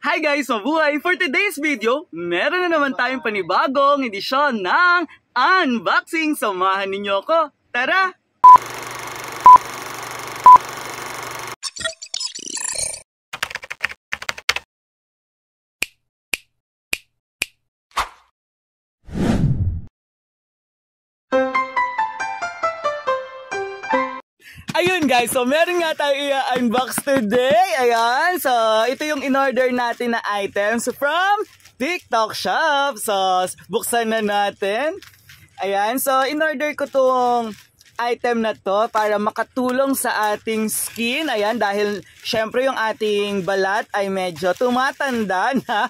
Hi guys, mabuhay! For today's video, meron na naman tayong panibagong edisyon ng unboxing. Samahan ninyo ako. Tara! Ayun guys, so meron nga tayo i-unbox today. Ayan, so ito yung in-order natin na items from TikTok Shop. So buksan na natin. Ayan, so in-order ko tong item na to para makatulong sa ating skin. Ayan, dahil syempre yung ating balat ay medyo tumatanda na.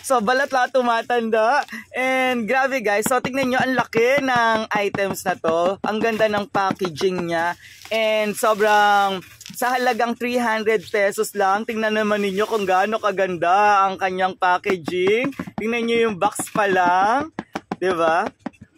So balat lang tumatanda. And grabe guys, so tingnan nyo, ang laki ng items na to. Ang ganda ng packaging niya. And sobrang sa halagang 300 pesos lang. Tingnan naman ninyo kung gaano kaganda ang kanyang packaging. Tingnan nyo yung box pa lang, 'di ba?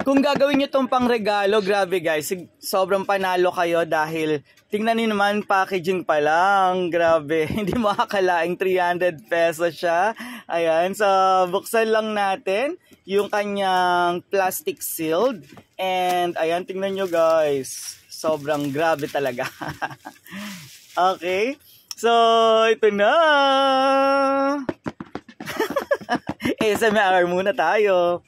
Kung gagawin nyo itong pang regalo, grabe guys, sobrang panalo kayo dahil tingnan nyo naman, packaging pa lang, grabe, hindi mo akalaing 300 pesos siya. Ayan, so buksan lang natin yung kanyang plastic sealed. And ayan, tingnan nyo guys, sobrang grabe talaga. Okay, so ito na. ASMR muna tayo.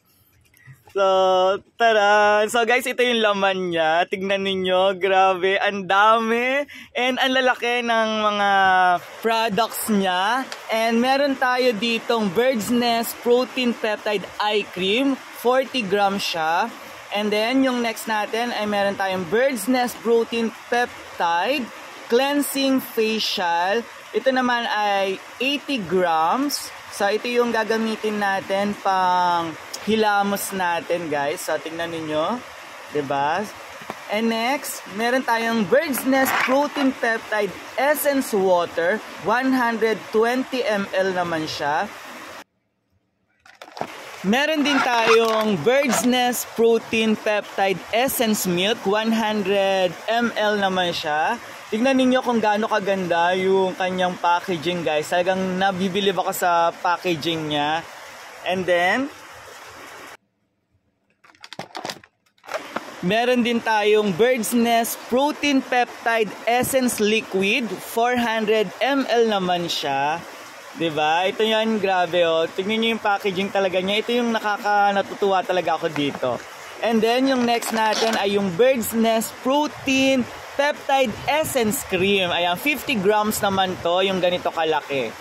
So, tara. So guys, ito yung laman niya. Tignan ninyo, grabe, ang dami. And ang lalaki ng mga products niya. And meron tayo ditong Bird's Nest Protein Peptide Eye Cream. 40 grams siya. And then, yung next natin ay meron tayong Bird's Nest Protein Peptide Cleansing Facial. Ito naman ay 80 grams. So, ito yung gagamitin natin pang hilamos natin guys. So tingnan niyo, 'di ba? And next, meron tayong Bird's Nest Protein Peptide Essence Water, 120 ml naman siya. Meron din tayong Bird's Nest Protein Peptide Essence Milk, 100 ml naman siya. Tingnan niyo kung gaano kaganda yung kanyang packaging guys. Talagang nabibilib ako sa packaging niya. And then meron din tayong Bird's Nest Protein Peptide Essence Liquid, 400 ml naman siya. 'Di ba? Ito 'yan, grabe oh. Tingnan niyo yung packaging talaga niya. Ito yung natutuwa talaga ako dito. And then yung next natin ay yung Bird's Nest Protein Peptide Essence Cream. Ayan, 50 grams naman to, yung ganito kalaki.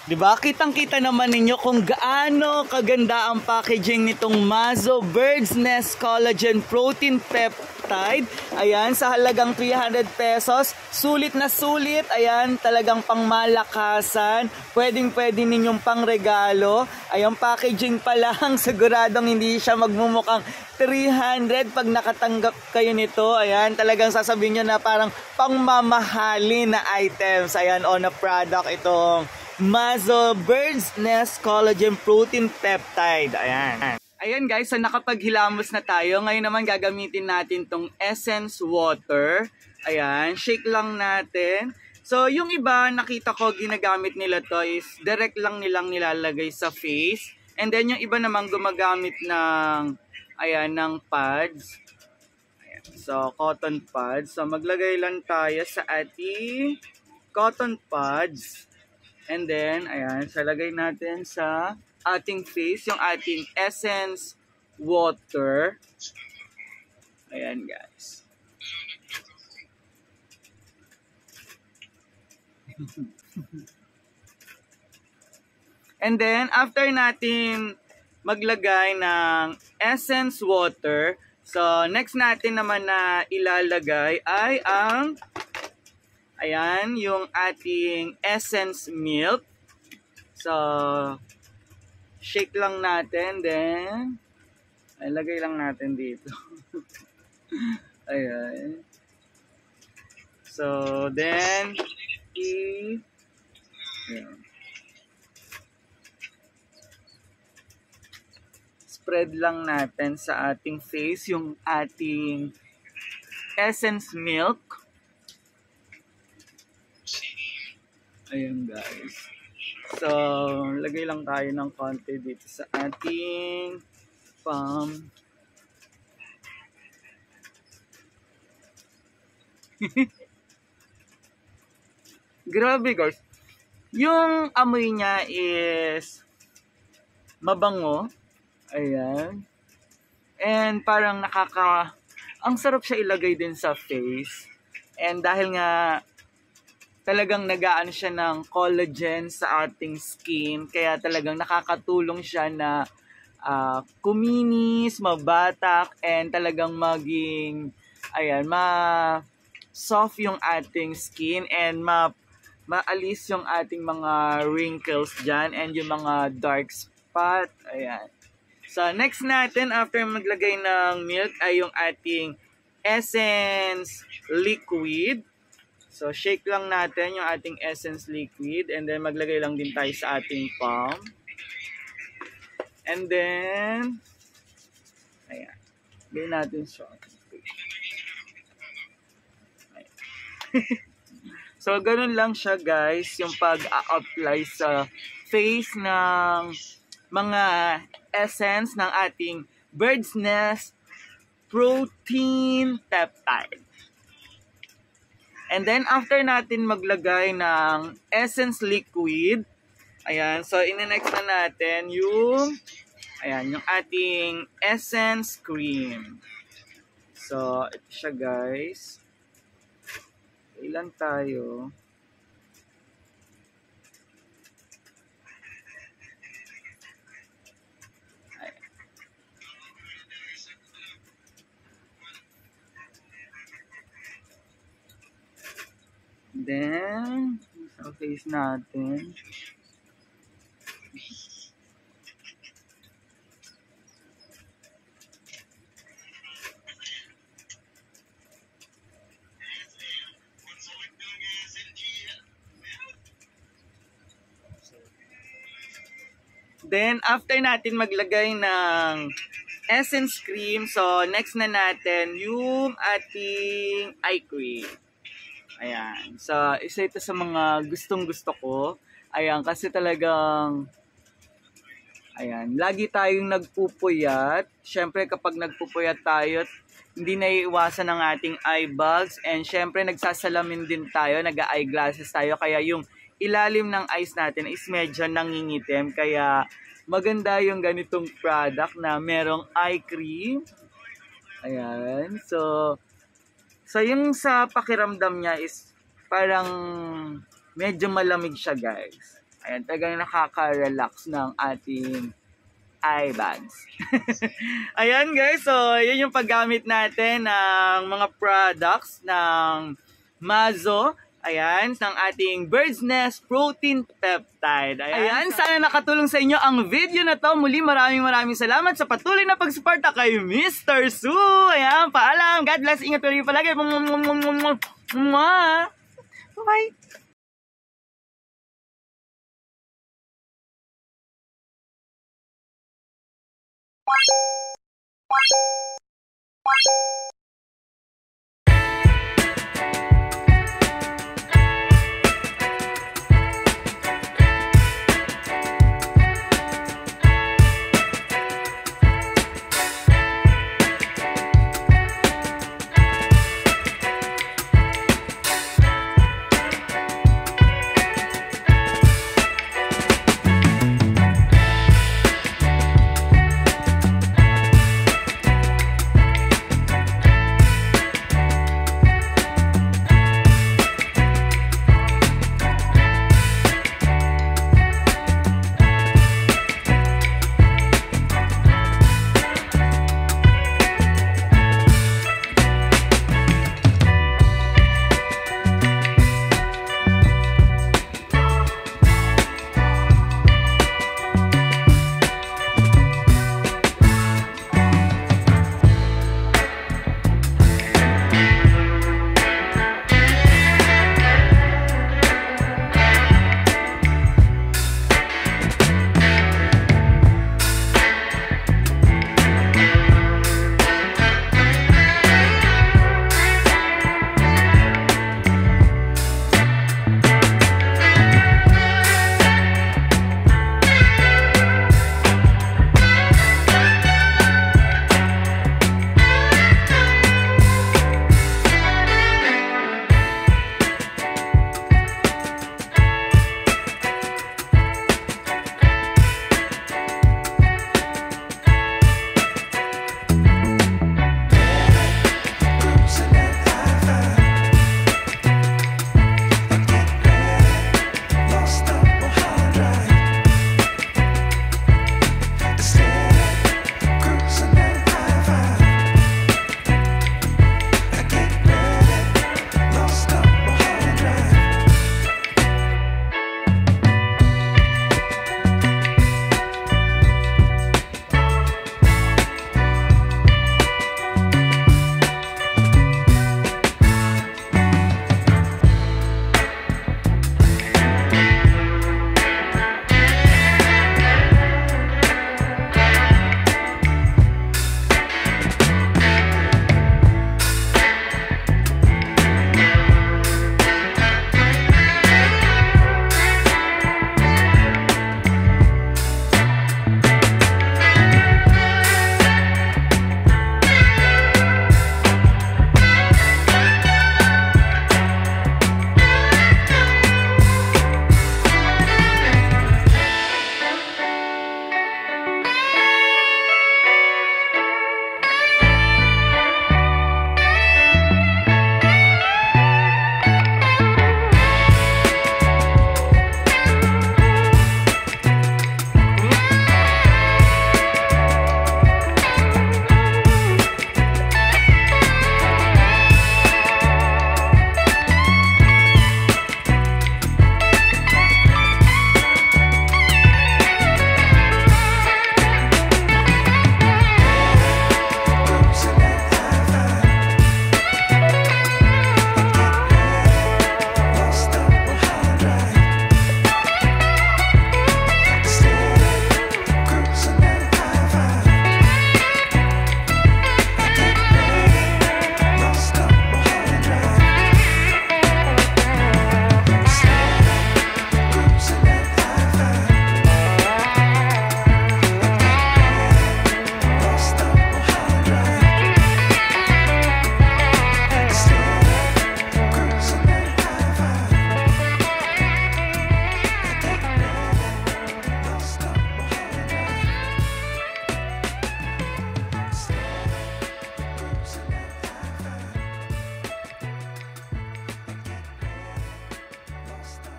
Diba? Kitang-kita naman ninyo kung gaano kaganda ang packaging nitong Mazo Bird's Nest Collagen Protein Peptide. Ayan, sa halagang 300 pesos. Sulit na sulit. Ayan, talagang pangmalakasan. Pwedeng-pwede ninyong pangregalo. Ayan, packaging pa lang. Siguradong hindi siya magmumukhang 300 pag nakatanggap kayo nito. Ayan, talagang sasabihin nyo na parang pangmamahalin na items. Ayan, o na product itong Mazo Bird's Nest Collagen Protein Peptide. Ayan. Ayan guys, so nakapaghilamos na tayo. Ngayon naman gagamitin natin tong Essence Water. Ayan, shake lang natin. So yung iba nakita ko ginagamit nila to is direct lang nilang nilalagay sa face. And then yung iba naman gumagamit ng ayan, ng pads. Ayan. So cotton pads. So maglagay lang tayo sa ating cotton pads. And then, ayan, salagay natin sa ating face, yung ating Essence Water. Ayan, guys. And then, after natin maglagay ng Essence Water, so, next natin naman na ilalagay ay ang ayan, yung ating Essence Milk. So, shake lang natin. Then, ilagay lang natin dito. Ayan. So, then, ayan. Spread lang natin sa ating face yung ating Essence Milk. Ayan guys. So, lagay lang tayo ng konti dito sa ating palm. Grabe guys. Yung amoy niya is mabango. Ayan. And parang ang sarap siya ilagay din sa face. And dahil nga talagang nagaan siya ng collagen sa ating skin, kaya talagang nakakatulong siya na kuminis, mabatak, and talagang maging, ayan, soft yung ating skin and maalis yung ating mga wrinkles dyan and yung mga dark spot. Ayan. So, next natin, after maglagay ng milk, ay yung ating essence liquid. So, shake lang natin yung ating essence liquid and then maglagay lang din tayo sa ating palm. And then, ayan, gawin natin siya. So, ganun lang siya guys, yung pag-apply sa face ng mga essence ng ating Bird's Nest Protein Peptide. And then, after natin maglagay ng essence liquid, ayan, so ine-next na natin yung ating essence cream. So, ito siya guys. Ilan tayo? Then, sa face natin. Then, after natin maglagay ng essence cream, so next na natin yung ating eye cream. Ayan. So, isa ito sa mga gustong-gusto ko. Ayan, kasi talagang, ayan, lagi tayong nagpupuyat. Siyempre, kapag nagpupuyat tayo, hindi naiiwasan ng ating eye bags. And siyempre, nagsasalamin din tayo, nag-eyeglasses tayo. Kaya yung ilalim ng eyes natin is medyo nangingitim. Kaya maganda yung ganitong product na merong eye cream. Ayan. So yung sa pakiramdam niya is parang medyo malamig siya guys. Ayan, talagang nakaka-relax ng ating eye bags. Ayan guys, so yun yung paggamit natin ng mga products ng Mazo. Ayan, ng ating Bird's Nest Protein Peptide. Ayan, sana nakatulong sa inyo ang video na to. Muli, maraming salamat sa patuloy na pagsuporta kay Mr. Su. Ayan, paalam. God bless. Ingat kayo palagi. Bye.